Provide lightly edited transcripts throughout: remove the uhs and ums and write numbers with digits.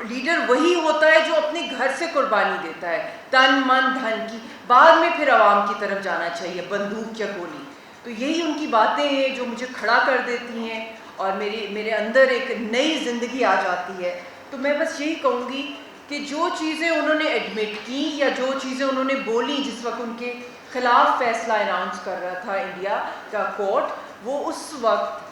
Leader وہی ہوتا ہے جو اپنے گھر سے قربانی دیتا ہے، تن من دھن کی، بعد میں پھر عوام کی طرف جانا چاہیے، بندوق یا گولی۔ تو یہی ان کی باتیں ہیں جو مجھے کھڑا کر دیتی ہیں اور میرے اندر ایک نئی زندگی آ جاتی ہے۔ تو میں بس یہی کہوں گی کہ جو چیزیں انہوں نے ایڈمٹ کی یا جو چیزیں انہوں نے بولی جس وقت ان کے خلاف فیصلہ اناؤنس کر رہا تھا انڈیا کا کورٹ، وہ اس وقت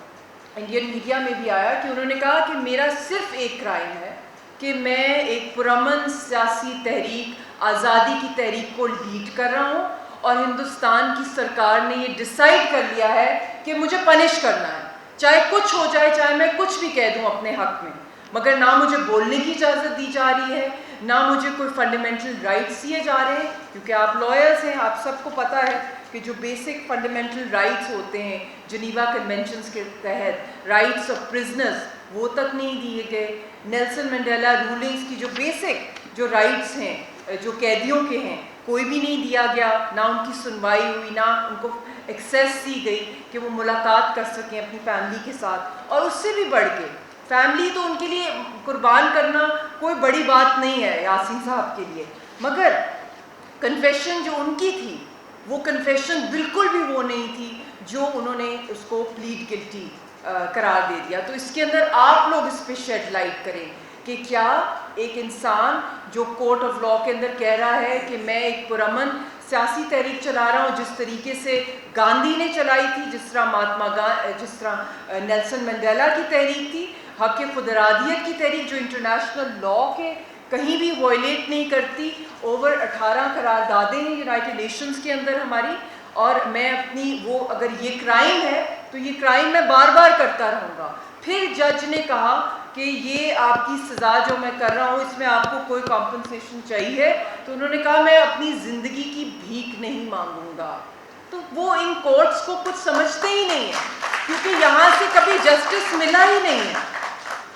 انڈین میڈیا میں بھی آیا کہ انہوں نے کہا کہ میرا صرف ایک کرائم ہے کہ میں ایک پرامن سیاسی تحریک، آزادی کی تحریک کو لیڈ کر رہا ہوں، اور ہندوستان کی سرکار نے یہ ڈیسائیڈ کر لیا ہے کہ مجھے پنش کرنا ہے، چاہے کچھ ہو جائے، چاہے میں کچھ بھی کہہ دوں اپنے حق میں، مگر نہ مجھے بولنے کی اجازت دی جا رہی ہے، نہ مجھے کوئی فنڈامنٹل رائٹس دیے جا رہے ہیں، کیونکہ آپ لائرز ہیں، آپ سب کو پتہ ہے کہ جو بیسک فنڈامنٹل رائٹس ہوتے ہیں جنیوا کنونشنز کے تحت، رائٹس آف پرزنرز، وہ تک نہیں دیے گئے۔ نیلسن منڈیلا رولنگز کی جو بیسک جو رائٹس ہیں جو قیدیوں کے ہیں، کوئی بھی نہیں دیا گیا، نہ ان کی سنوائی ہوئی، نہ ان کو ایکسیس دی گئی کہ وہ ملاقات کر سکیں اپنی فیملی کے ساتھ، اور اس سے بھی بڑھ کے فیملی تو ان کے لیے قربان کرنا کوئی بڑی بات نہیں ہے یاسین صاحب کے لیے، مگر کنفیشن جو ان کی تھی وہ کنفیشن بالکل بھی وہ نہیں تھی جو انہوں نے اس کو پلیڈ گلٹی قرار دے دیا۔ تو اس کے اندر آپ لوگ اس پہ شیڈ لائٹ کریں کہ کیا ایک انسان جو کورٹ آف لاء کے اندر کہہ رہا ہے کہ میں ایک پرامن سیاسی تحریک چلا رہا ہوں جس طریقے سے گاندھی نے چلائی تھی، جس طرح نیلسن منڈیلا کی تحریک تھی، حق خود ارادیت کی تحریک جو انٹرنیشنل لاء کے کہیں بھی وائلیٹ نہیں کرتی، اوور 18 قراردادیں ہیں یونائٹڈ نیشنز کے اندر ہماری، اور میں اپنی وہ اگر یہ کرائم ہے تو یہ کرائم میں بار بار کرتا رہوں گا۔ پھر جج نے کہا کہ یہ آپ کی سزا جو میں کر رہا ہوں اس میں آپ کو کوئی کمپنسیشن چاہیے، تو انہوں نے کہا میں اپنی زندگی کی بھیک نہیں مانگوں گا۔ تو وہ ان کورٹس کو کچھ سمجھتے ہی نہیں ہیں کیونکہ یہاں سے کبھی جسٹس ملا ہی نہیں ہے۔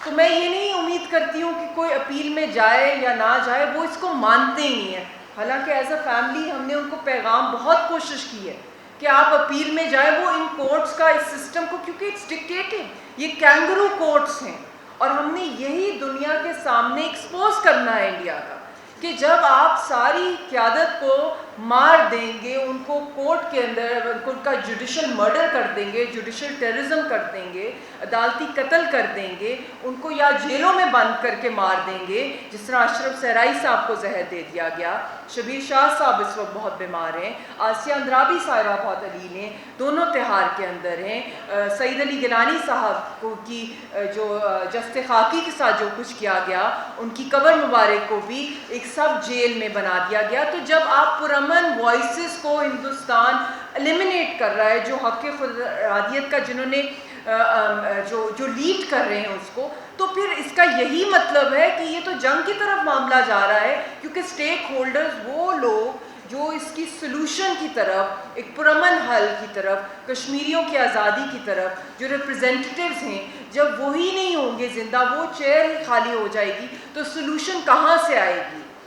تو میں یہ نہیں امید کرتی ہوں کہ کوئی اپیل میں جائے یا نہ جائے، وہ اس کو مانتے ہی نہیں ہیں، حالانکہ ایز اے فیملی ہم نے ان کو پیغام بہت کوشش کی ہے کہ آپ اپیل میں جائیں، وہ ان کورٹس کا اس سسٹم کو، کیونکہ اٹس ڈکٹیٹڈ، یہ کینگرو کورٹس ہیں، اور ہم نے یہی دنیا کے سامنے ایکسپوز کرنا ہے انڈیا کا کہ جب آپ ساری قیادت کو مار دیں گے، ان کو کورٹ کے اندر ان کا جوڈیشل مرڈر کر دیں گے، جوڈیشل ٹیررزم کر دیں گے، عدالتی قتل کر دیں گے، ان کو یا جیلوں میں بند کر کے مار دیں گے، جس طرح اشرف صحرائی صاحب کو زہر دے دیا گیا، شبیر شاہ صاحب اس وقت بہت بیمار ہیں، آسیہ اندرابی صاحبہ بہت علیل ہیں، دونوں تہار کے اندر ہیں، سعید علی گیلانی صاحب کو کی جو جست خاکی کے ساتھ جو کچھ کیا گیا، ان کی قبر مبارک کو بھی ایک سب جیل میں بنا دیا گیا۔ تو جب آپ پرامن وائسز کو ہندوستان ایلیمنیٹ کر رہا ہے، جو حق خود ارادیت کا جنہوں نے جو لیڈ کر رہے ہیں اس کو، تو پھر اس کا یہی مطلب ہے کہ یہ تو جنگ کی طرف معاملہ جا رہا ہے، کیونکہ سٹیک ہولڈرز وہ لوگ جو اس کی سلوشن کی طرف، ایک پرامن حل کی طرف، کشمیریوں کی آزادی کی طرف جو ریپرزینٹیوز ہیں، جب وہی نہیں ہوں گے زندہ، وہ چیئر ہی خالی ہو جائے گی، تو سلوشن کہاں سے آئے گی؟